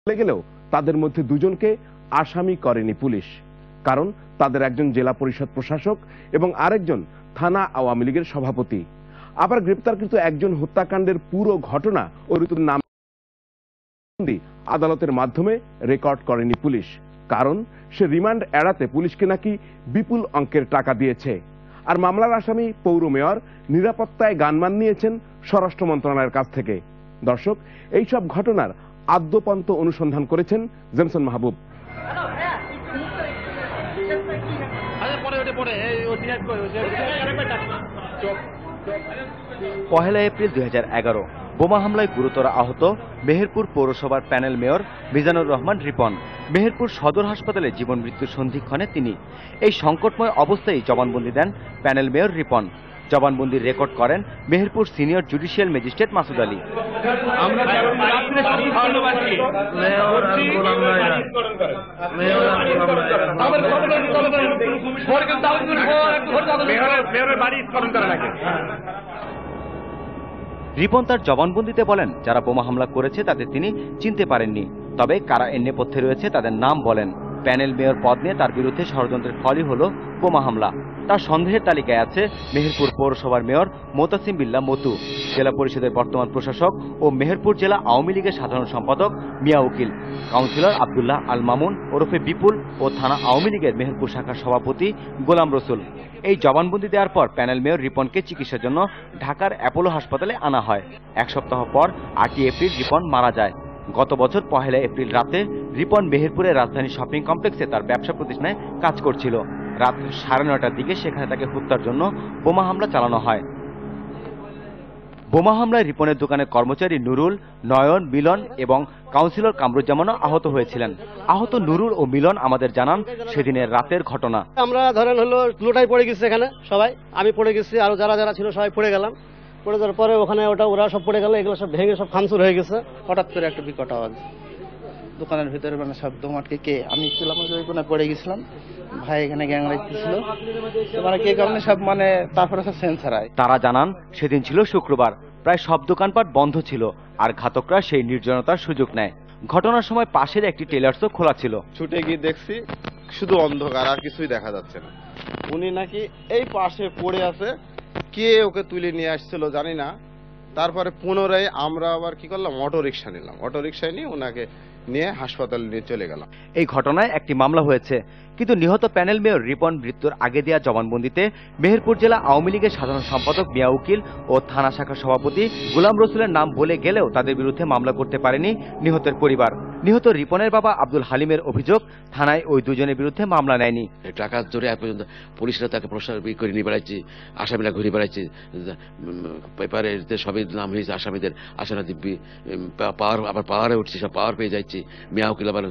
গেলেও তাদের মধ্যে দুজনকে আসামি করেনি পুলিশ, কারণ তাদের একজন জেলা পরিষদ প্রশাসক এবং আরেকজন থানা আওয়ামী লীগের সভাপতি। আবার গ্রেপ্তারকৃত একজন হত্যাকাণ্ডের পুরো ঘটনা ও ঋতুর নাম আদালতের মাধ্যমে রেকর্ড করেনি পুলিশ, কারণ সে রিমান্ড এড়াতে পুলিশকে নাকি বিপুল অঙ্কের টাকা দিয়েছে। আর মামলার আসামি পৌর মেয়র নিরাপত্তায় গানমান নিয়েছেন স্বরাষ্ট্র মন্ত্রণালয়ের কাছ থেকে। দর্শক, এইসব ঘটনার আদ্যপান্ত অনুসন্ধান করেছেন জেমসন মাহবুব। পহেলা এপ্রিল 2011 বোমা হামলায় গুরুতর আহত মেহেরপুর পৌরসভার প্যানেল মেয়র মিজানুর রহমান রিপন। মেহেরপুর সদর হাসপাতালে জীবন মৃত্যুর সন্ধিক্ষণে তিনি এই সংকটময় অবস্থায় জবানবন্দি দেন প্যানেল মেয়র রিপন। জবানবন্দির রেকর্ড করেন Meherpur senior judicial magistrate Masud Ali. Ripon তার জবানবন্দিতে বলেন, যারা বোমা হামলা করেছে তাদের তিনি চিনতে পারেননি, তবে কারা এর নেপথ্যে রয়েছে তাদের নাম বলেন। প্যানেল মেয়র পদ নিয়ে তার বিরুদ্ধে ষড়যন্ত্রের ফলই হলো বোমা হামলা। তার সন্দেহের তালিকায় আছে মেহেরপুর পৌরসভার মেয়র মোতাসিম বিল্লাহ মতু, জেলা পরিষদের বর্তমান প্রশাসক ও মেহেরপুর জেলা আওয়ামী লীগের সাধারণ সম্পাদক মিয়া উকিল, কাউন্সিলর আব্দুল্লাহ আল মামুন ওরফে বিপুল ও থানা আওয়ামী লীগের মেহেরপুর শাখার সভাপতি গোলাম রসুল। এই জবানবন্দি দেওয়ার পর প্যানেল মেয়র রিপনকে চিকিৎসার জন্য ঢাকার অ্যাপোলো হাসপাতালে আনা হয়। এক সপ্তাহ পর 8 এপ্রিল রিপন মারা যায়। গত বছর পহেলা এপ্রিল রাতে রিপন মেহেরপুরের রাজধানী শপিং কমপ্লেক্সে তার ব্যবসা প্রতিষ্ঠানে কাজ করছিল। রাত 9:30টার দিকে সেখানে তাকে হত্যার জন্য বোমা হামলা চালানো হয়। বোমা হামলায় রিপনের দোকানের কর্মচারী নুরুল, নয়ন, মিলন এবং কাউন্সিলর কামরুজ্জামানও আহত হয়েছিলেন। আহত নুরুল ও মিলন আমাদের জানান সেদিনের রাতের ঘটনা। আমরা ধরেন হলো লুটাই পড়ে গেছি, এখানে সবাই, আমি পড়ে গেছি, আরো যারা যারা ছিল সবাই পড়ে গেলাম। পড়ে যাওয়ার পরে ওখানে ওরা সব পড়ে গেল, এগুলো সব ভেঙে সব খামচুর হয়ে গেছে। হঠাৎ করে একটা বিকট আওয়াজ দোকানের ভিতরে, মানে সব দোমাটকে কে, আমি ছিলাম ওই কোনায় পড়ে গেছিলাম, ভাই এখানে গ্যাং রাখতেছিল, মানে কে কারণে সব মানে তারপরে সব সেন্সার হয়। তারা জানান সেদিন ছিল শুক্রবার, প্রায় সব দোকানপাট বন্ধ ছিল আর ঘাতকরা সেই নির্জনতার সুযোগ নেয়। ঘটনার সময় পাশের একটি টেলার্সও খোলা ছিল। ছুটে গিয়ে দেখছি শুধু অন্ধকার, আর কিছুই দেখা যাচ্ছে না। উনি নাকি এই পাশে পড়ে আছে, কে ওকে তুলে নিয়ে আসছিল জানি না। তারপরে পুনরায় আমরা আবার কি করলাম, অটো রিক্সা নিলাম, অটো রিক্সায় নিয়ে ওনাকে নিয়ে হাসপাতালে নিয়ে চলে গেলাম। এই ঘটনায় একটি মামলা হয়েছে, কিন্তু নিহত প্যানেল মেয়র রিপন মৃত্যুর আগে দেওয়া জবানবন্দিতে মেহেরপুর জেলা আওয়ামী লীগের সাধারণ সম্পাদক মিয়া উকিল ও থানা শাখার সভাপতি গোলাম রসুলের নাম বলে গেলেও তাদের বিরুদ্ধে মামলা করতে পারেনি নিহতের পরিবার। নিহত রিপনের বাবা আব্দুল হালিমের অভিযোগ, থানায় ওই দুজনের বিরুদ্ধে মামলা নেয়নি। টাকার জোরে এক পর্যন্ত পুলিশরা তাকে প্রসার করে নিয়ে বেড়াচ্ছে, আসামিরা ঘুরে বেড়াচ্ছে, পেপারে সবই নাম হয়েছে আসামিদের, আসানা দিব্যি পাওয়ার, আবার পাওয়ারে উঠছে, সব পাওয়ার পেয়ে যাচ্ছে। মিয়া উকিল আবার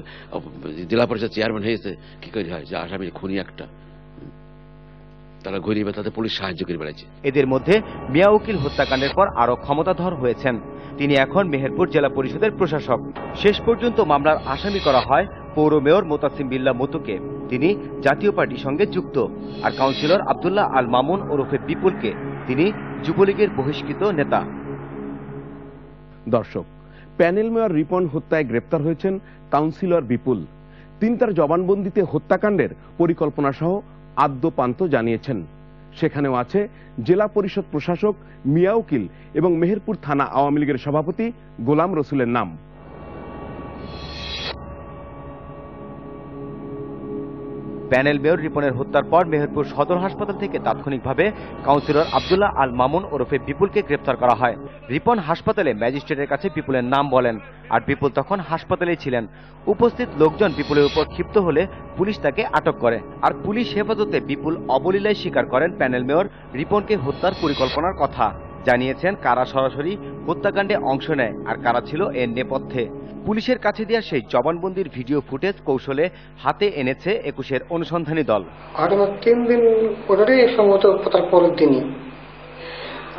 জেলা পরিষদ চেয়ারম্যান হয়েছে, কি করে হয় যে আসামি খুনি একটা, তারা ঘুরিয়ে তাদের পুলিশ সাহায্য করে বেড়াচ্ছে। এদের মধ্যে মিয়া উকিল হত্যাকাণ্ডের পর আরো ক্ষমতাধর হয়েছেন। তিনি এখন মেহেরপুর জেলা পরিষদের প্রশাসক। শেষ পর্যন্ত মামলার আসামি করা হয় পৌর মেয়র মোতাসিম বিল্লাহ মতুকে, তিনি জাতীয় পার্টির সঙ্গে যুক্ত, আর কাউন্সিলর আব্দুল্লাহ আল মামুন ওরফে বিপুলকে, তিনি যুবলীগের বহিষ্কৃত নেতা। দর্শক, প্যানেল মেয়র রিপন হত্যায় গ্রেপ্তার হয়েছেন কাউন্সিলর বিপুল। তিনি তার জবানবন্দিতে হত্যাকাণ্ডের পরিকল্পনা সহ আদ্যপান্ত জানিয়েছেন। সেখানেও আছে জেলা পরিষদ প্রশাসক মিয়া উকিল এবং মেহেরপুর থানা আওয়ামী লীগের সভাপতি গোলাম রসুলের নাম। প্যানেল মেয়র রিপনের হত্যার পর মেহেরপুর সদর হাসপাতাল থেকে তাৎক্ষণিকভাবে কাউন্সিলর আব্দুল্লাহ আল মামুন ওরফে বিপুলকে গ্রেপ্তার করা হয়। রিপন হাসপাতালে ম্যাজিস্ট্রেটের কাছে বিপুলের নাম বলেন, আর বিপুল তখন হাসপাতালেই ছিলেন। উপস্থিত লোকজন বিপুলের উপর ক্ষিপ্ত হলে পুলিশ তাকে আটক করে, আর পুলিশ হেফাজতে বিপুল অবলীলায় স্বীকার করেন প্যানেল মেয়র রিপনকে হত্যার পরিকল্পনার কথা। জানিয়েছেন কারা সরাসরি হত্যাকাণ্ডে অংশ নেয় আর কারা ছিল এর নেপথ্যে। পুলিশের কাছে দেওয়া সেই জবানবন্দির ভিডিও ফুটেজ কৌশলে হাতে এনেছে 21-এর অনুসন্ধানী দল। ঘটনার 3 দিন পরে সম্ভবত তার পরের দিনই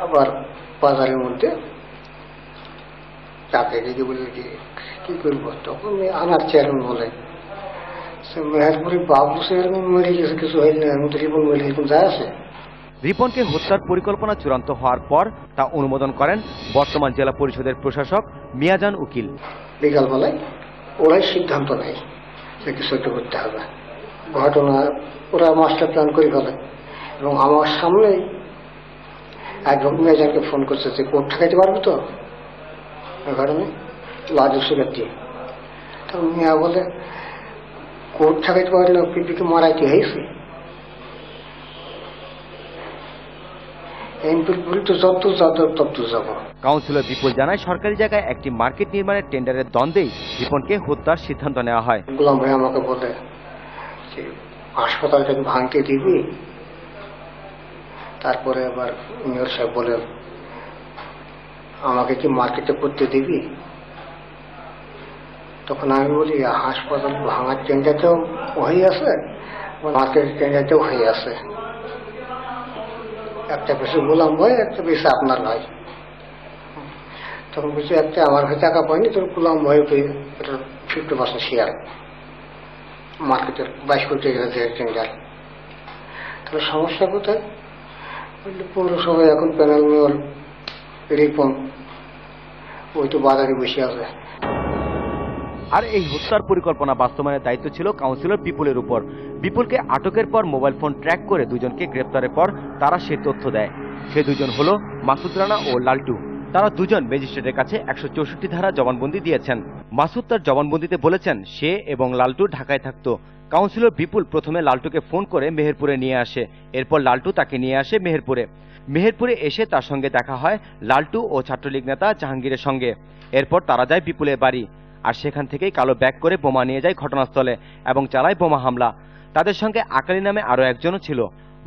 আবার বাজারের মধ্যে তাকে দেখে বলে কি করবো, তখন আনার চেয়ারম্যান বলে মেহেরপুরে বাবু চেয়ারম্যান মরে গেছে, কিছু হয়নি, আমি তো রিপন মরে এখন যায় আছে। রিপনকে হত্যার পরিকল্পনা চূড়ান্ত হওয়ার পর তা অনুমোদন করেন বর্তমান জেলা পরিষদের প্রশাসক মিয়াজান উকিল। বিকালবেলায় ওরাই সিদ্ধান্ত নেয় যে কিছু একটা করতে হবে। ঘটনা ওরা মাস্টার প্ল্যান করে ফেলে এবং আমার সামনেই একজন মেয়েজানকে ফোন করছে যে কোর্ট ঠেকাইতে পারবে তো ঘটনা লাজ সুগার দিয়ে। তো মেয়া বলে কোর্ট ঠেকাইতে পারলে পিপিকে মারাইতে হয়েছে। এমপির বিরুদ্ধে যত তত যাব। কাউন্সিলর বিপুল জানায় সরকারি জায়গায় একটি মার্কেট নির্মাণের টেন্ডারের দ্বন্দ্বেই রিপনকে হত্যার সিদ্ধান্ত নেওয়া হয়। গোলাম ভাই আমাকে বলে যে হাসপাতালটাকে ভাঙতে দিবি, তারপরে আবার মেয়র সাহেব বলে আমাকে কি মার্কেটে করতে দিবি। তখন আমি বলি হাসপাতাল ভাঙার টেন্ডারটাও হয়ে আছে, মার্কেটের টেন্ডারটাও হয়ে আছে, একটা বেশি গোলাম ভাই, একটা বেশি আপনার ভাই। তখন বলছি একটা আমার ভাই টাকা পাইনি, তোর গোলাম ভাই 50% শেয়ার মার্কেটের 22 কোটি টাকা টেন্ডার। তাহলে সমস্যা কোথায়? পৌরসভায় এখন প্যানেল মেয়র রিপন ওই তো বাজারে বসে আছে। আর এই হত্যার পরিকল্পনা বাস্তবায়নের দায়িত্ব ছিল কাউন্সিলর বিপুলের উপর। বিপুলকে আটকের পর মোবাইল ফোন ট্র্যাক করে দুজনকে গ্রেপ্তারের পর তারা সে তথ্য দেয়। সে দুজন হলো মাসুদ রানা ও লালটু। তারা দুজন ম্যাজিস্ট্রেটের কাছে 164 ধারা জবানবন্দি দিয়েছেন। মাসুদ তার জবানবন্দিতে বলেছেন সে এবং লালটু ঢাকায় থাকতো। কাউন্সিলর বিপুল প্রথমে লালটুকে ফোন করে মেহেরপুরে নিয়ে আসে, এরপর লালটু তাকে নিয়ে আসে মেহেরপুরে এসে তার সঙ্গে দেখা হয় লালটু ও ছাত্রলীগ নেতা জাহাঙ্গীরের সঙ্গে। এরপর তারা যায় বিপুলের বাড়ি, আর সেখান থেকেই কালো ব্যাগ করে বোমা নিয়ে যায় ঘটনাস্থলে এবং চালায় বোমা হামলা। তাদের সঙ্গে আকালি নামে আরো একজনও ছিল।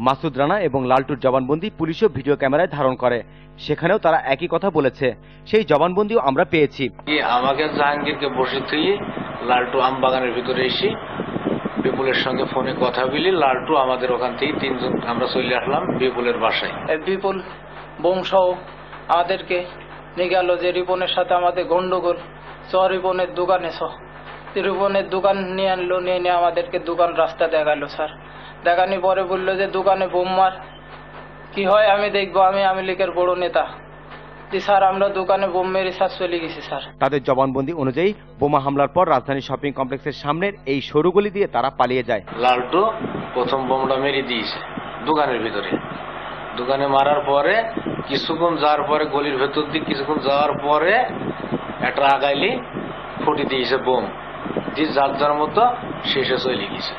মাসুদ রানা এবং লালটুর জবানবন্দি পুলিশও ভিডিও ক্যামেরায় ধারণ করে, সেখানেও তারা একই কথা বলেছে। সেই জবানবন্দিও আমরা পেয়েছি। আমাকে জাহাঙ্গীরকে বসে তুই লালটু আমবাগানের ভিতরে এসে বিপুলের সঙ্গে ফোনে কথা বলি। লালটু আমাদের ওখান থেকে 3 জন আমরা চলে আসলাম বিপুলের বাসায়। বিপুল বংশ আমাদেরকে নিয়ে গেল যে রিপনের সাথে আমাদের গন্ডগোল, রিপনের দোকানে রিপনের দোকান নিয়ে আনলো, নিয়ে আমাদেরকে দোকান রাস্তা দেখালো। স্যার দেখানি পরে বললো যে দোকানে বোম মার, কি হয় আমি দেখবো, আমি আওয়ামী লীগের বড় নেতা। স্যার আমরা দোকানে বোম মেরে স্যার চলে গেছি। স্যার তাদের জবানবন্দি অনুযায়ী বোমা হামলার পর রাজধানী শপিং কমপ্লেক্সের সামনের এই সরু গলি দিয়ে তারা পালিয়ে যায়। লালটু প্রথম বোমটা মেরে দিয়েছে দোকানের ভিতরে। দোকানে মারার পরে কিছুক্ষণ যাওয়ার পরে গলির ভেতর দিয়ে কিছুক্ষণ যাওয়ার পরে একটা আগাইলি ফুটি দিয়েছে বোম দিয়ে, যার মতো শেষে চলে গেছে।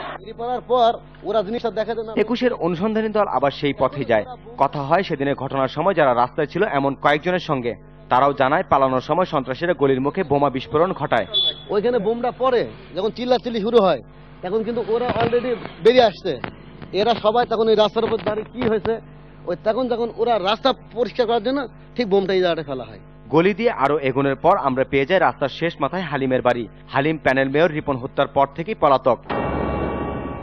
21-এর অনুসন্ধানী দল আবার সেই পথে যায়। কথা হয় সেদিনের ঘটনার সময় যারা রাস্তায় ছিল এমন কয়েকজনের সঙ্গে। তারাও জানায় পালানোর সময় সন্ত্রাসীরা গলির মুখে বোমা বিস্ফোরণ ঘটায়। ওইখানে বোমটা পরে যখন চিল্লাচিল্লি শুরু হয় তখন কিন্তু ওরা অলরেডি বেরিয়ে আসছে। এরা সবাই তখন ওই রাস্তার উপর দাঁড়িয়ে কি হয়েছে ওই তখন ওরা রাস্তা পরিষ্কার করার জন্য ঠিক বোমটা এই জায়গাটা ফেলা হয়। গলি দিয়ে আরো এগোনোর পর আমরা পেয়ে যাই রাস্তার শেষ মাথায় হালিমের বাড়ি। হালিম প্যানেল মেয়র রিপন হত্যার পর থেকেই পলাতক।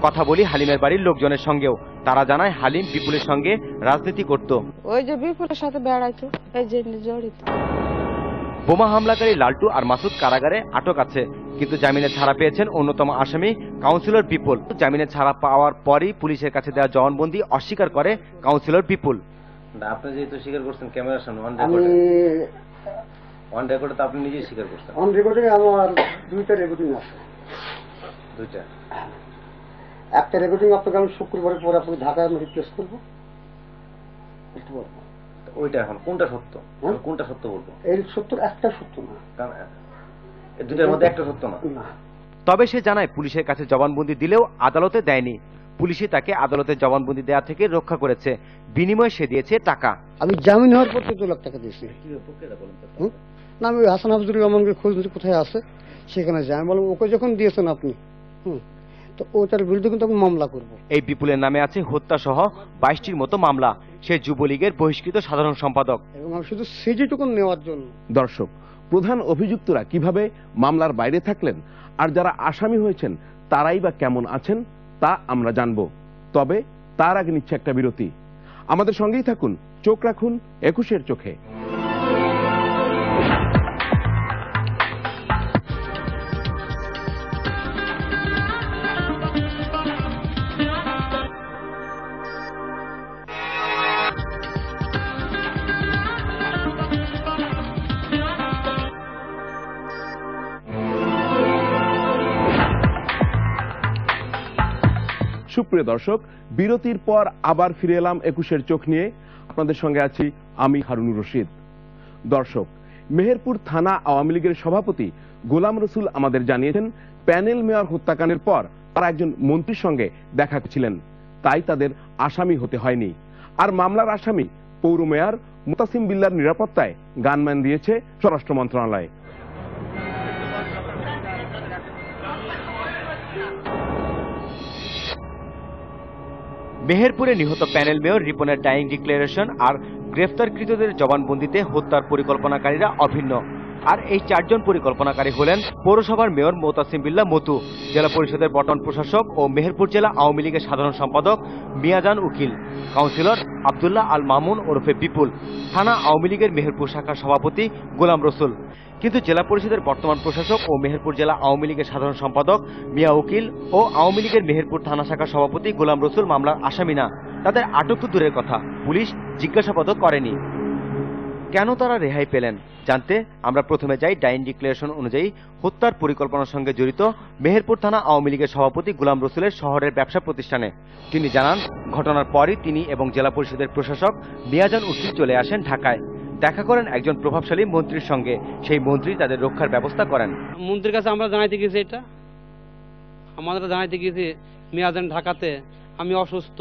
কথা বলি হালিমের বাড়ির লোকজনের সঙ্গেও। তারা জানায় হালিম বিপুলের সঙ্গে রাজনীতি করত। ওই যে বিপুলের সাথে বেড়াইতো, এই যে জড়িত। বোমা হামলাকারী লালটু আর মাসুদ কারাগারে আটক আছে, কিন্তু জামিনে ছাড়া পেয়েছেন অন্যতম আসামি কাউন্সিলর বিপুল। জামিনে ছাড়া পাওয়ার পরই পুলিশের কাছে দেওয়া জবানবন্দি অস্বীকার করে কাউন্সিলর বিপুল। আপনি যেহেতু স্বীকার করছেন ক্যামেরার সামনে অন রেকর্ডে, তো আপনি নিজেই স্বীকার করছেন। অন রেকর্ডে আমার 2টা রেকর্ডিং আছে। 2টা? একটা রেকর্ডিং আপনাকে আমি শুক্রবারের পরে আপনাকে ঢাকায় আমি রিপ্লেস করবো। ওইটা এখন কোনটা সত্য, কোনটা সত্য বলবো? এই সত্য একটা সত্য না, এই দুটার মধ্যে একটা সত্য না। তবে সে জানায় পুলিশের কাছে জবানবন্দি দিলেও আদালতে দেয়নি। পুলিশই তাকে আদালতে জবানবন্দি দেওয়া থেকে রক্ষা করেছে। বিনিময়ে সে দিয়েছে টাকা। আমি জামিন হওয়ার পর 2 লাখ টাকা দিয়েছি। না আমি হাসান হাফিজুর রহমানকে খোঁজ নিতে কোথায় আছে সেখানে যাই, আমি বললাম ওকে যখন দিয়েছেন আপনি তো ওটার বিরুদ্ধে কিন্তু আমি মামলা করব। এই বিপুলের নামে আছে হত্যা সহ 22টির মতো মামলা। সে যুবলীগের বহিষ্কৃত সাধারণ সম্পাদক। এবং আমি শুধু সিজিটুকু নেওয়ার জন্য। দর্শক, প্রধান অভিযুক্তরা কিভাবে মামলার বাইরে থাকলেন আর যারা আসামি হয়েছেন তারাই বা কেমন আছেন তা আমরা জানব। তবে তার আগে নিচ্ছে একটা বিরতি। আমাদের সঙ্গেই থাকুন, চোখ রাখুন 21-এর চোখে। সুপ্রিয় দর্শক, বিরতির পর আবার ফিরে এলাম 21-এর চোখ নিয়ে। আপনাদের সঙ্গে আছি আমি হারুনুর রশিদ। দর্শক, মেহেরপুর থানা আওয়ামী লীগের সভাপতি গোলাম রসুল আমাদের জানিয়েছেন, প্যানেল মেয়র হত্যাকাণ্ডের পর তারা একজন মন্ত্রীর সঙ্গে দেখা ছিলেন, তাই তাদের আসামি হতে হয়নি। আর মামলার আসামি পৌর মেয়র মুতাসিম বিল্লাহর নিরাপত্তায় গানম্যান দিয়েছে স্বরাষ্ট্র মন্ত্রণালয়। মেহেরপুরে নিহত প্যানেল মেয়র রিপনের ডাইং ডিক্লারেশন আর গ্রেফতারকৃতদের জবানবন্দিতে হত্যার পরিকল্পনাকারীরা অভিন্ন। আর এই 4 জন পরিকল্পনাকারী হলেন পৌরসভার মেয়র মুতাসিম বিল্লাহ মতু, জেলা পরিষদের বর্তমান প্রশাসক ও মেহেরপুর জেলা আওয়ামী লীগের সাধারণ সম্পাদক মিয়াজান উকিল, কাউন্সিলর আব্দুল্লাহ আল মামুন ওরফে বিপুল, থানা আওয়ামী লীগের মেহেরপুর শাখার সভাপতি গোলাম রসুল। কিন্তু জেলা পরিষদের বর্তমান প্রশাসক ও মেহেরপুর জেলা আওয়ামী লীগের সাধারণ সম্পাদক মিয়া উকিল ও আওয়ামী লীগের মেহেরপুর থানা শাখার সভাপতি গোলাম রসুল মামলার আসামি না। তাদের আটক তো দূরের কথা, পুলিশ জিজ্ঞাসাবাদও করেনি। কেন তারা রেহাই পেলেন জানতে আমরা প্রথমে যাই ডাইং ডিক্লারেশন অনুযায়ী হত্যার পরিকল্পনার সঙ্গে জড়িত মেহেরপুর থানা আওয়ামী লীগের সভাপতি গোলাম রসুলের শহরের ব্যবসা প্রতিষ্ঠানে। তিনি জানান, ঘটনার পরই তিনি এবং জেলা পরিষদের প্রশাসক মিয়াজান উকিল চলে আসেন ঢাকায়, দেখা করেন একজন প্রভাবশালী মন্ত্রীর সঙ্গে। সেই মন্ত্রী তাদের রক্ষার ব্যবস্থা করেন। মন্ত্রীর কাছে আমরা জানাইতে গেছি, এটা আমাদের জানাইতে গেছি মিয়াজান ঢাকাতে, আমি অসুস্থ,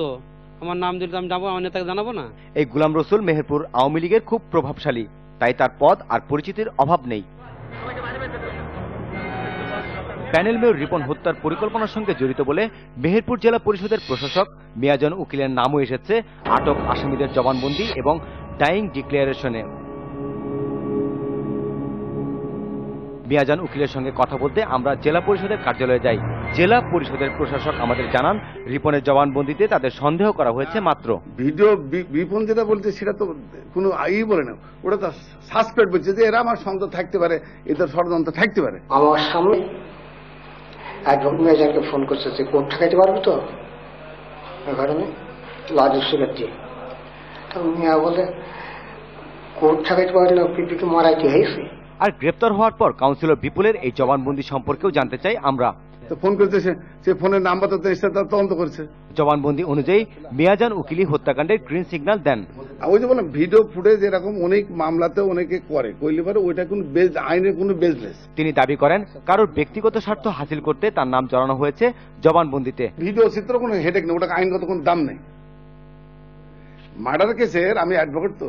আমার নাম দিলে আমি যাবো, আমার নেতাকে জানাবো না। এই গোলাম রসুল মেহেরপুর আওয়ামী লীগের খুব প্রভাবশালী, তাই তার পদ আর পরিচিতির অভাব নেই। প্যানেল মেয়র রিপন হত্যার পরিকল্পনার সঙ্গে জড়িত বলে মেহেরপুর জেলা পরিষদের প্রশাসক মিয়াজান উকিলের নামও এসেছে আটক আসামিদের জবানবন্দি এবং ডাইং ডিক্লারেশনে। মিয়াজান উকিলের সঙ্গে কথা বলতে আমরা জেলা পরিষদের কার্যালয়ে যাই। জেলা পরিষদের প্রশাসক আমাদের জানান, রিপনের জবানবন্দিতে তাদের সন্দেহ করা হয়েছে মাত্র। ভিডিও বিপন যেটা বলছে সেটা তো কোনো আইই বলে না, ওটা তো সাসপেক্ট বলছে যে এরা আমার সন্দেহ থাকতে পারে, এদের ষড়যন্ত্র থাকতে পারে। আমার সামনে একজন মেজারকে ফোন করছে যে কোর্ট ঠেকাইতে পারবে তো ঘটনা লাজু সুরের দিয়ে। তো মিয়া বলে কোর্ট ঠেকাইতে পারবে না, পিপিকে মারাইতে হয়েছে। আর গ্রেপ্তার হওয়ার পর কাউন্সিলর বিপুলের এই জবানবন্দি সম্পর্কেও জানতে চাই আমরা। ফোন করতে সে ফোনের নাম্বার তো তদন্ত করছে। জবানবন্দি অনুযায়ী মিয়াজান উকিলি হত্যাকাণ্ডের গ্রিন সিগন্যাল দেন। ওই যে বললাম ভিডিও ফুটেজ এরকম অনেক মামলাতে অনেকে করে, কইলে পারে ওইটা কোন আইনের কোনো বেজলেস। তিনি দাবি করেন কারোর ব্যক্তিগত স্বার্থ হাসিল করতে তার নাম জড়ানো হয়েছে জবানবন্দিতে। ভিডিও চিত্র কোনো হেডেক নেই, ওটা আইনগত কোনো দাম নেই। মার্ডার কেসের আমি অ্যাডভোকেট, তো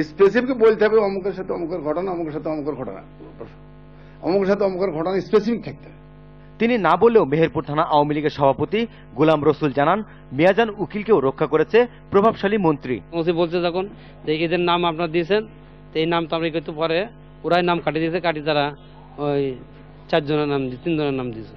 স্পেসিফিক বলতে হবে অমুকের সাথে অমুকের ঘটনা, অমুকের সাথে অমুকের ঘটনা, অমুকের সাথে অমুকের ঘটনা স্পেসিফিক থাকতে হবে। তিনি না বললেও মেহেরপুর থানা আওয়ামী লীগের সভাপতি গোলাম রসুল জানান, মিয়াজান উকিলকেও রক্ষা করেছে প্রভাবশালী মন্ত্রী। বলছে যখন এদের নাম আপনার দিয়েছেন, এই নাম তো আমরা কিন্তু পরে ওরাই নাম কাটিয়ে দিয়েছে, কাটি তারা ওই 4 জনের নাম 3 জনের নাম দিয়েছে।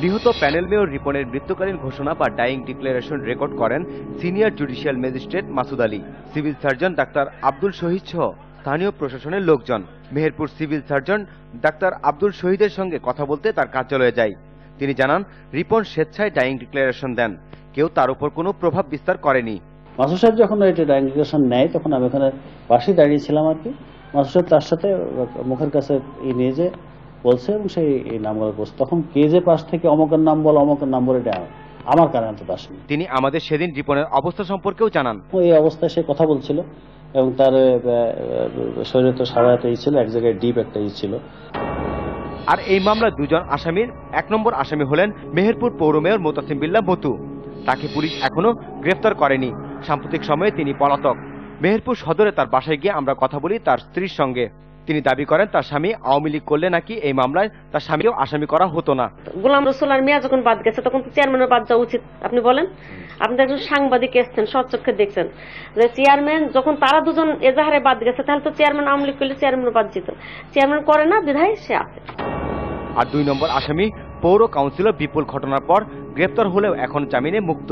নিহত প্যানেল মেয়র রিপনের মৃত্যুকালীন ঘোষণা বা ডাইং ডিক্লারেশন রেকর্ড করেন senior judicial magistrate Masud Ali, civil surgeon doctor Abdul Shahid সহ স্থানীয় প্রশাসনের লোকজন। Meherpur civil surgeon doctor Abdul শহীদের সঙ্গে কথা বলতে তার কার্যালয়ে যাই। তিনি জানান, রিপন স্বেচ্ছায় ডাইং ডিক্লারেশন দেন, কেউ তার উপর কোনো প্রভাব বিস্তার করেনি। মাসুদ সাহেব যখন এটা ডাইং ডিক্লারেশন নেয় তখন আমি ওখানে পাশে দাঁড়িয়েছিলাম আর কি। মাসুদ সাহেব তার সাথে মুখের কাছে নিয়ে যে বলছে এবং সেই নামগুলো বলছে, তখন কে যে পাশ থেকে অমকের নাম বল অমকের নাম বলে এটা আমার কানে তো আসেনি। তিনি আমাদের সেদিন রিপনের অবস্থা সম্পর্কেও জানান। এই অবস্থায় সে কথা বলছিল এবং তার শরীরে তো সারা একটা ছিল, এক জায়গায় ডিপ একটা ছিল। আর এই মামলার 2 জন আসামির 1 নম্বর আসামি হলেন মেহেরপুর পৌর মেয়র মুতাসিম বিল্লাহ মতু। তাকে পুলিশ এখনো গ্রেফতার করেনি। সাম্প্রতিক সময়ে তিনি পলাতক। মেহেরপুর সদরে তার বাসায় গিয়ে আমরা কথা বলি তার স্ত্রীর সঙ্গে। তিনি দাবি করেন তার স্বামী আওয়ামী লীগ করলে নাকি এই মামলায় তার স্বামীকেও আসামি করা হতো না। গোলাম রসুল আর মিয়া যখন বাদ গেছে তখন চেয়ারম্যানের বাদ যাওয়া উচিত। আপনি বলেন, আপনি একজন সাংবাদিক এসছেন, সচক্ষে দেখছেন যে চেয়ারম্যান যখন তারা 2 জন এজাহারে বাদ গেছে, তাহলে তো চেয়ারম্যান আওয়ামী লীগ করলে চেয়ারম্যান বাদ যেত। চেয়ারম্যান করে না, বিধায় সে আছে। আর 2 নম্বর আসামি পৌর কাউন্সিলর বিপুল ঘটনার পর গ্রেপ্তার হলেও এখন জামিনে মুক্ত।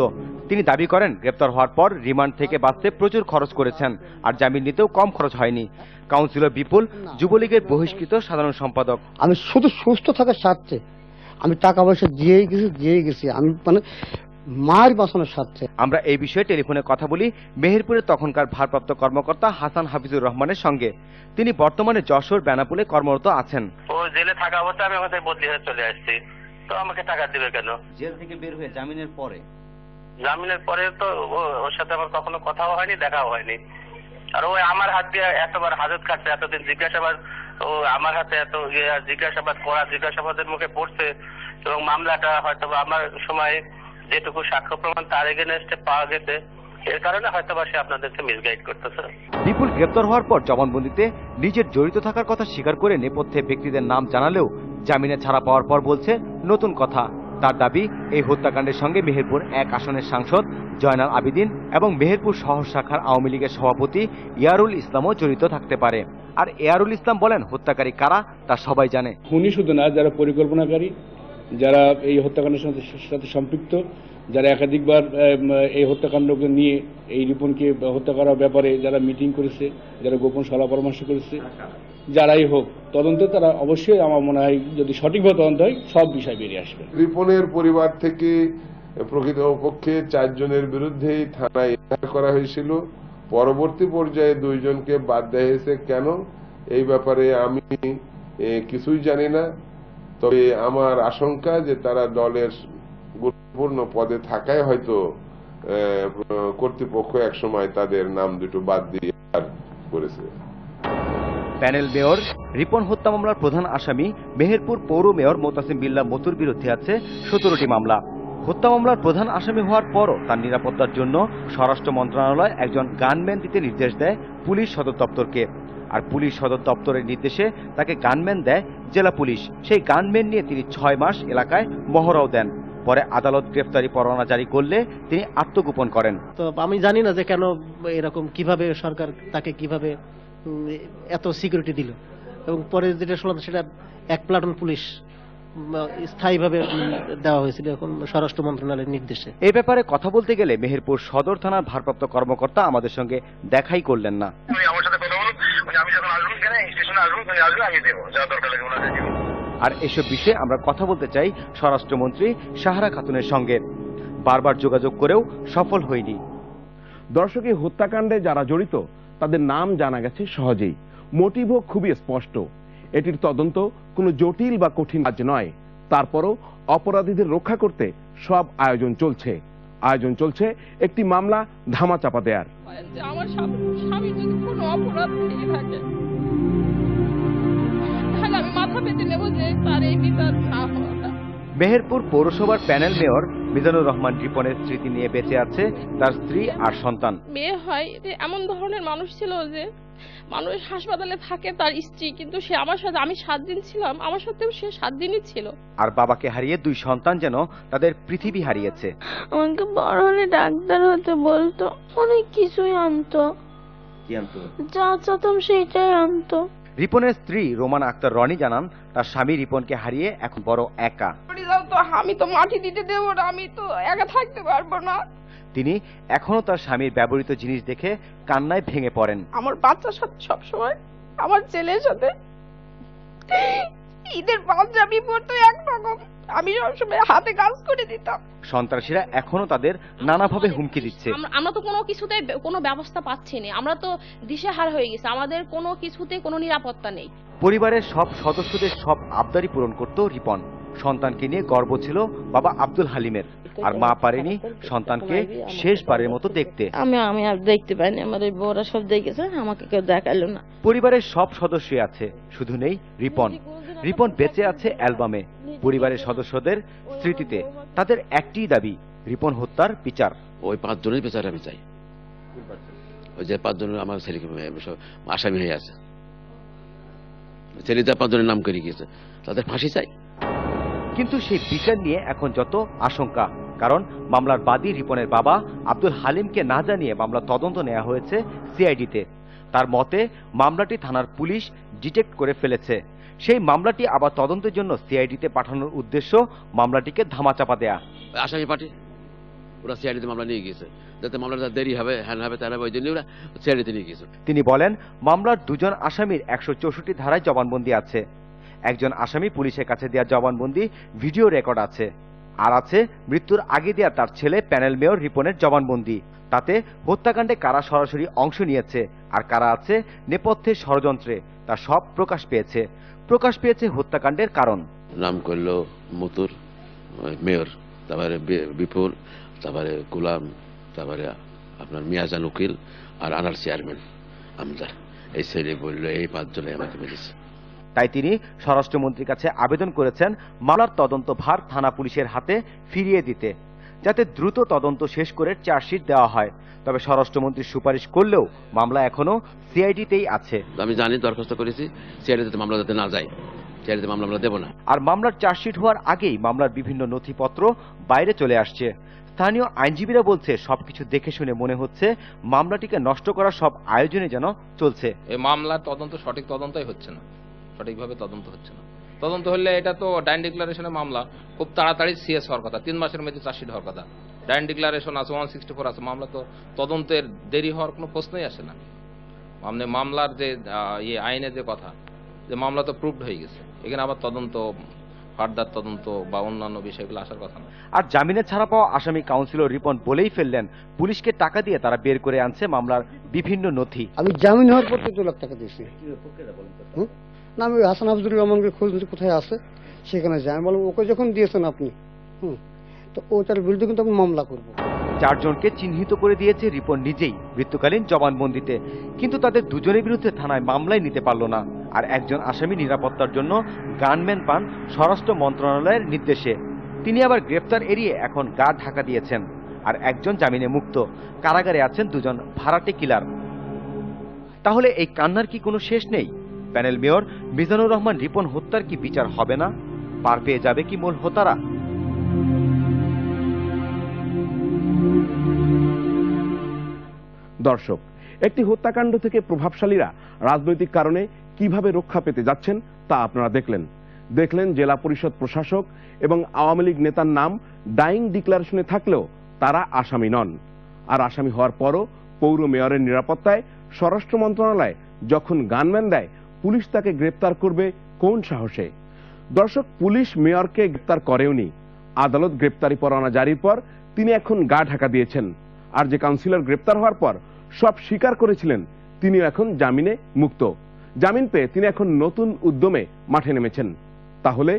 তিনি দাবি করেন গ্রেপ্তার হওয়ার পর রিমান্ড থেকে বাঁচতে প্রচুর খরচ করেছেন, আর জামিন নিতেও কম খরচ হয়নি। কাউন্সিলর বিপুল যুবলীগের বহিষ্কৃত সাধারণ সম্পাদক। আমি শুধু সুস্থ থাকার স্বার্থে আমি টাকা পয়সা দিয়েই গেছি, আমি মানে মার বাঁচানোর স্বার্থে। আমরা এই বিষয়ে টেলিফোনে কথা বলি মেহেরপুরের তখনকার ভারপ্রাপ্ত কর্মকর্তা হাসান হাফিজুর রহমানের সঙ্গে। তিনি বর্তমানে যশোর বেনাপোলে কর্মরত আছেন। ও জেলে থাকা অবস্থায় আমি আমাদের বদলি হয়ে চলে আসছি। তো আমাকে টাকা দিবে কেন? জেল থেকে বের হয়ে জামিনের পরে? জামিনের পরে তো ওর সাথে আমার কখনো কথাও হয়নি, দেখাও হয়নি। আর ওই আমার হাত দিয়ে এতবার হাজত খাটছে, এতদিন জিজ্ঞাসাবাদ, ও আমার হাতে এত জিজ্ঞাসাবাদ করা, জিজ্ঞাসাবাদের মুখে পড়ছে, এবং মামলাটা হয়তো আমার সময় যেটুকু সাক্ষ্য প্রমাণ তার এগেনস্টে পাওয়া গেছে, এর কারণে হয়তো সে আপনাদেরকে মিসগাইড করতেছে। বিপুল গ্রেপ্তার হওয়ার পর জবানবন্দিতে নিজের জড়িত থাকার কথা স্বীকার করে নেপথ্যে ব্যক্তিদের নাম জানালেও জামিনে ছাড়া পাওয়ার পর বলছে নতুন কথা। তার দাবি, এই হত্যাকাণ্ডের সঙ্গে মেহেরপুর 1 আসনের সাংসদ জয়নাল আবেদিন এবং মেহেরপুর শহর শাখার আওয়ামী লীগের সভাপতি ইয়ারুল ইসলামও জড়িত থাকতে পারে। আর ইয়ারুল ইসলাম বলেন, হত্যাকারী কারা তা সবাই জানে। খুনি শুধু না, যারা পরিকল্পনাকারী, যারা এই হত্যাকাণ্ডের সাথে সম্পৃক্ত, যারা একাধিকবার এই হত্যাকাণ্ডকে নিয়ে এই রিপনকে হত্যা করার ব্যাপারে যারা মিটিং করেছে, যারা গোপন সলা পরামর্শ করেছে, যারাই হোক তদন্তে তারা অবশ্যই, আমার মনে হয় যদি সঠিকভাবে তদন্ত হয় সব বিষয় বেরিয়ে আসবে। রিপনের পরিবার থেকে প্রকৃতপক্ষে 4 জনের বিরুদ্ধেই থানায় এফআইআর করা হয়েছিল। পরবর্তী পর্যায়ে 2 জনকে বাদ দেওয়া হয়েছে। কেন, এই ব্যাপারে আমি কিছুই জানি না। তবে আমার আশঙ্কা যে তারা দলের গুরুত্বপূর্ণ পদে থাকায় হয়তো কর্তৃপক্ষ একসময় তাদের নাম দুটো বাদ দিয়ে করেছে। প্যানেল মেয়র রিপন হত্যা মামলার প্রধান আসামি মেহেরপুর পৌর মেয়র মোতাসিম বিল্লাহ মতুর বিরুদ্ধে আছে 17টি মামলা। হত্যা মামলার প্রধান আসামি হওয়ার পরও তার নিরাপত্তার জন্য স্বরাষ্ট্র মন্ত্রণালয় একজন গানম্যান দিতে নির্দেশ দেয় পুলিশ সদর দপ্তরকে। আর পুলিশ সদর দপ্তরের নির্দেশে তাকে গানম্যান দেয় জেলা পুলিশ। সেই গানম্যান নিয়ে তিনি 6 মাস এলাকায় মহড়াও দেন। পরে আদালত গ্রেফতারি পরোয়ানা জারি করলে তিনি আত্মগোপন করেন। তো আমি জানি না যে কেন এরকম, কিভাবে সরকার তাকে কিভাবে এত সিকিউরিটি দিল, এবং পরে যেটা শুনলাম সেটা 1 প্লাটুন পুলিশ স্থায়ীভাবে দেওয়া হয়েছিল এখন স্বরাষ্ট্র মন্ত্রণালয়ের নির্দেশে। এই ব্যাপারে কথা বলতে গেলে মেহেরপুর সদর থানার ভারপ্রাপ্ত কর্মকর্তা আমাদের সঙ্গে দেখাই করলেন না। আর এসব বিষয়ে আমরা কথা বলতে চাই স্বরাষ্ট্রমন্ত্রী সাহারা খাতুনের সঙ্গে। বারবার যোগাযোগ করেও সফল হয়নি। দর্শক, এই হত্যাকাণ্ডে যারা জড়িত তাদের নাম জানা গেছে সহজেই, মোটিভও খুবই স্পষ্ট। এটির তদন্ত কোনো জটিল বা কঠিন কাজ নয়। তারপরও অপরাধীদের রক্ষা করতে সব আয়োজন চলছে একটি মামলা ধামাচাপা দেয়ার। আমার স্বামী যদি কোনো অপরাধ থেকে থাকে তাহলে আমি মাথা পেতে নেব যে তার এই বিচার না হওয়াটা। মেহেরপুর পৌরসভার প্যানেল মেয়র মিজানুর রহমান রিপনের স্মৃতি নিয়ে বেঁচে আছে তার স্ত্রী আর সন্তান। মেয়ে হয় এমন ধরনের মানুষ ছিল যে মানুষ হাসপাতালে থাকে তার স্ত্রী, কিন্তু সে আমার সাথে, আমি 7 দিন ছিলাম, আমার সাথেও সে 7 দিনই ছিল। আর বাবাকে হারিয়ে 2 সন্তান যেন তাদের পৃথিবী হারিয়েছে। আমাকে বড় হলে ডাক্তার হতে বলতো, অনেক কিছুই আনতো, যা চাতাম সেটাই আনতো। রিপনের স্ত্রী রোমানা আক্তার রনি জানান, তার স্বামী রিপনকে হারিয়ে এখন বড় একা। আমি তো মাটি দিতে দেবো না, আমি তো একা থাকতে পারবো না। তিনি এখনো তার স্বামীর ব্যবহৃত জিনিস দেখে কান্নায় ভেঙে পড়েন। আমার বাচ্চার সাথে সবসময়, আমার ছেলের সাথে ঈদের পাঞ্জাবি পরতো একরকম, আমি সবসময় হাতে কাজ করে দিতাম। সন্ত্রাসীরা এখনো তাদের নানাভাবে হুমকি দিচ্ছে। আমরা তো কোনো কিছুতে কোনো ব্যবস্থা পাচ্ছি না, আমরা তো দিশেহারা হয়ে গেছি, আমাদের কোনো কিছুতে কোনো নিরাপত্তা নেই। পরিবারের সব সদস্যদের সব আবদারি পূরণ করত রিপন। সন্তানকে নিয়ে গর্ব ছিল বাবা আব্দুল হালিমের, আর মা পারেনি সন্তানকে শেষবারের মতো দেখতে। আমি আর দেখতে পাইনি, আমার এই বউরা সব দেখেছে, আমাকে কেউ দেখালো না। পরিবারের সব সদস্যই আছে, শুধু নেই রিপন। রিপন বেঁচে আছে অ্যালবামে, পরিবারের সদস্যদের স্মৃতিতে। তাদের একটি দাবি, রিপন হত্যার বিচার। ওই 5 জনের বিচার আমি চাই। ওই যে 5 জনের আমার ছেলেকে আসামি হয়ে আছে, ছেলেটা 5 জনের নাম করে গিয়েছে, তাদের ফাঁসি চাই। কিন্তু সেই বিচার নিয়ে এখন যত আশঙ্কা, কারণ মামলার বাদী রিপনের বাবা আব্দুল হালিমকে না জানিয়ে মামলা তদন্ত নেওয়া হয়েছে সিআইডিতে। তার মতে মামলাটি থানার পুলিশ ডিটেক্ট করে ফেলেছে। সেই মামলাটি আবার তদন্তের জন্য সিআইডিতে পাঠানোর উদ্দেশ্য মামলাটিকে ধামাচাপা দেয়া। আসামি পার্টি ওরা সিআইডিতে মামলা নিয়ে গিয়েছে, যাতে মামলাটা দেরি হবে, হ্যান হবে, তাহলে ওই জন্য ওরা সিআইডিতে নিয়ে গিয়েছে। তিনি বলেন, মামলার 2 জন আসামির 164 ধারায় জবানবন্দি আছে। একজন আসামি পুলিশের কাছে দেওয়া জবানবন্দি ভিডিও রেকর্ড আছে, আর আছে মৃত্যুর আগে দেওয়া তার ছেলে প্যানেল মেয়র রিপনের জবানবন্দি। তাতে হত্যাকাণ্ডে কারা সরাসরি অংশ নিয়েছে আর কারা আছে নেপথ্যে ষড়যন্ত্রে তা সব প্রকাশ পেয়েছে হত্যাকাণ্ডের কারণ। নাম করলো মতুর, মেয়র, তারপরে বিপুল, তারপরে গোলাম, তারপরে আপনার মিয়াজান উকিল আর আনার চেয়ারম্যান আমজার, এই ছেলে বললো এই 5 জনে আমাকে মেরেছে। তাই তিনি স্বরাষ্ট্রমন্ত্রীর কাছে আবেদন করেছেন মামলার তদন্ত ভার থানা পুলিশের হাতে ফিরিয়ে দিতে, যাতে দ্রুত তদন্ত শেষ করে চার্জশিট দেওয়া হয়। তবে স্বরাষ্ট্রমন্ত্রী সুপারিশ করলেও মামলা এখনো সিআইডিতেই আছে। আমি জানি, দরখাস্ত করেছি সিআইডিতে মামলা যাতে না যায়, সিআইডিতে মামলা আমরা দেব না। আর মামলার চার্জশিট হওয়ার আগেই মামলার বিভিন্ন নথিপত্র বাইরে চলে আসছে। স্থানীয় আইনজীবীরা বলছে সবকিছু দেখে শুনে মনে হচ্ছে মামলাটিকে নষ্ট করার সব আয়োজনে যেন চলছে। এই মামলার তদন্ত সঠিক তদন্তই হচ্ছে না, সঠিকভাবে তদন্ত হচ্ছে না। তদন্ত হলে এটা তো ডাইন ডিক্লারেশনের মামলা, খুব তাড়াতাড়ি সিএস হওয়ার কথা, 3 মাসের মধ্যে চার্জশিট হওয়ার কথা। ডাইন ডিক্লারেশন আছে, 164 আছে, মামলা তো তদন্তের দেরি হওয়ার কোনো প্রশ্নই আসে না। মানে মামলার যে আইনের যে কথা, যে মামলা তো প্রুভড হয়ে গেছে, এখানে আবার তদন্ত, ফার্দার তদন্ত বা অন্যান্য বিষয়গুলো আসার কথা না। আর জামিনে ছাড়া পাওয়া আসামি কাউন্সিলর রিপন বলেই ফেললেন পুলিশকে টাকা দিয়ে তারা বের করে আনছে মামলার বিভিন্ন নথি। আমি জামিন হওয়ার পর 2 লাখ টাকা দিয়েছি না, আমি হাসান আফজুর রহমানকে খোঁজ নিতে কোথায় আছে সেখানে যাই, আমি বললাম ওকে যখন দিয়েছেন আপনি তো ওটার বিরুদ্ধে কিন্তু আমি মামলা করব। 4 জনকে চিহ্নিত করে দিয়েছে রিপন নিজেই মৃত্যুকালীন জবানবন্দিতে, কিন্তু তাদের 2 জনের বিরুদ্ধে থানায় মামলাই নিতে পারল না। আর একজন আসামি নিরাপত্তার জন্য গানম্যান পান স্বরাষ্ট্র মন্ত্রণালয়ের নির্দেশে, তিনি আবার গ্রেফতার এড়িয়ে এখন গা ঢাকা দিয়েছেন। আর একজন জামিনে মুক্ত, কারাগারে আছেন 2 জন ভাড়াটে কিলার। তাহলে এই কান্নার কি কোনো শেষ নেই? প্যানেল মেয়র মিজানুর রহমান রিপন হত্যার কি বিচার হবে না? পার পেয়ে যাবে কি মূল হোতারা? দর্শক, একটি হত্যাকাণ্ড থেকে প্রভাবশালীরা রাজনৈতিক কারণে কিভাবে রক্ষা পেতে যাচ্ছেন তা আপনারা দেখলেন জেলা পরিষদ প্রশাসক এবং আওয়ামী লীগ নেতার নাম ডাইং ডিক্লারেশনে থাকলেও তারা আসামি নন। আর আসামি হওয়ার পরও পৌর মেয়রের নিরাপত্তায় স্বরাষ্ট্র মন্ত্রণালয় যখন গানম্যান দেয়, পুলিশ তাকে গ্রেপ্তার করবে কোন সাহসে? দর্শক, পুলিশ মেয়রকে গ্রেপ্তার করেওনি। আদালত গ্রেপ্তারি পরোয়ানা জারির পর তিনি এখন গা ঢাকা দিয়েছেন। আর যে কাউন্সিলর গ্রেপ্তার হওয়ার পর সব স্বীকার করেছিলেন, তিনিও এখন জামিনে মুক্ত। জামিন পেয়ে তিনি এখন নতুন উদ্যমে মাঠে নেমেছেন। তাহলে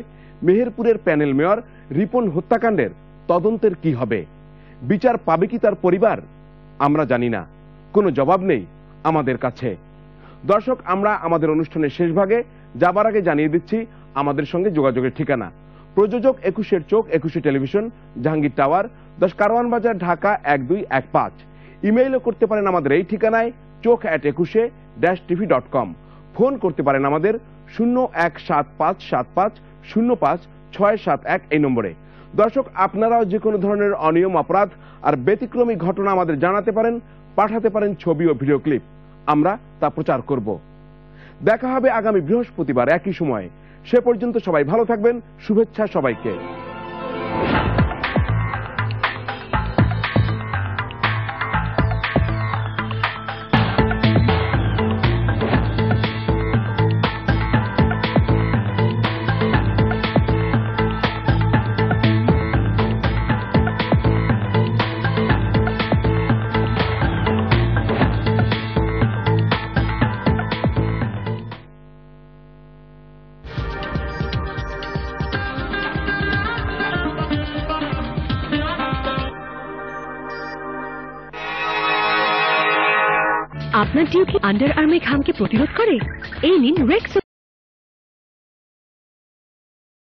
মেহেরপুরের প্যানেল মেয়র রিপন হত্যাকাণ্ডের তদন্তের কি হবে? বিচার পাবে কি তার পরিবার? আমরা জানি না, কোনো জবাব নেই আমাদের কাছে। দর্শক, আমরা আমাদের অনুষ্ঠানের শেষ ভাগে যাবার আগে জানিয়ে দিচ্ছি আমাদের সঙ্গে যোগাযোগের ঠিকানা। প্রযোজক 21-এর চোখ, 21 টেলিভিশন, জাহাঙ্গীর টাওয়ার, 10 কারওয়ান বাজার, ঢাকা 1215। ইমেইলও করতে পারেন আমাদের এই ঠিকানায় chok@21e-tv.com। ফোন করতে পারেন আমাদের 01757505 এই নম্বরে। দর্শক, আপনারাও যে কোনো ধরনের অনিয়ম, অপরাধ আর ব্যতিক্রমী ঘটনা আমাদের জানাতে পারেন, পাঠাতে পারেন ছবি ও ভিডিও ক্লিপ, আমরা তা প্রচার করব। দেখা হবে আগামী বৃহস্পতিবার একই সময়ে। সে পর্যন্ত সবাই ভালো থাকবেন। শুভেচ্ছা সবাইকে। আপনার ডিউ কি আন্ডার আর্মে ঘামকে প্রতিরোধ করে? এই নিন রেক্সো।